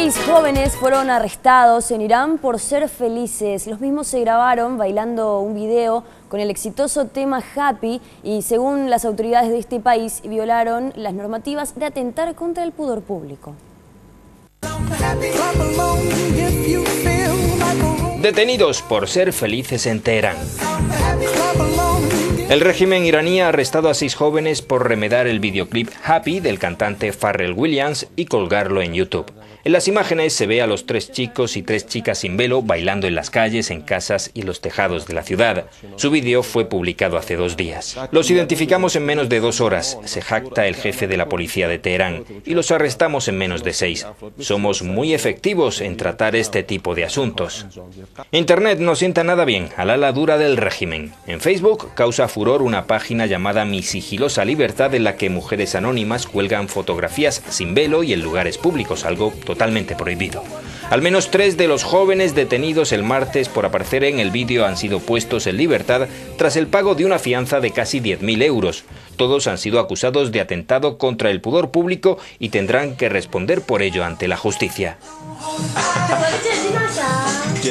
6 jóvenes fueron arrestados en Irán por ser felices. Los mismos se grabaron bailando un video con el exitoso tema Happy y, según las autoridades de este país, violaron las normativas de atentar contra el pudor público. Detenidos por ser felices en Teherán. El régimen iraní ha arrestado a 6 jóvenes por remedar el videoclip Happy del cantante Pharrell Williams y colgarlo en YouTube. En las imágenes se ve a los 3 chicos y 3 chicas sin velo bailando en las calles, en casas y los tejados de la ciudad. Su vídeo fue publicado hace 2 días. Los identificamos en menos de 2 horas, se jacta el jefe de la policía de Teherán, y los arrestamos en menos de 6. Somos muy efectivos en tratar este tipo de asuntos. Internet no sienta nada bien al ala dura del régimen. En Facebook causa furor una página llamada Mi Sigilosa Libertad, en la que mujeres anónimas cuelgan fotografías sin velo y en lugares públicos, algo totalmente prohibido. Al menos 3 de los jóvenes detenidos el martes por aparecer en el vídeo han sido puestos en libertad tras el pago de una fianza de casi 10.000 euros. Todos han sido acusados de atentado contra el pudor público y tendrán que responder por ello ante la justicia.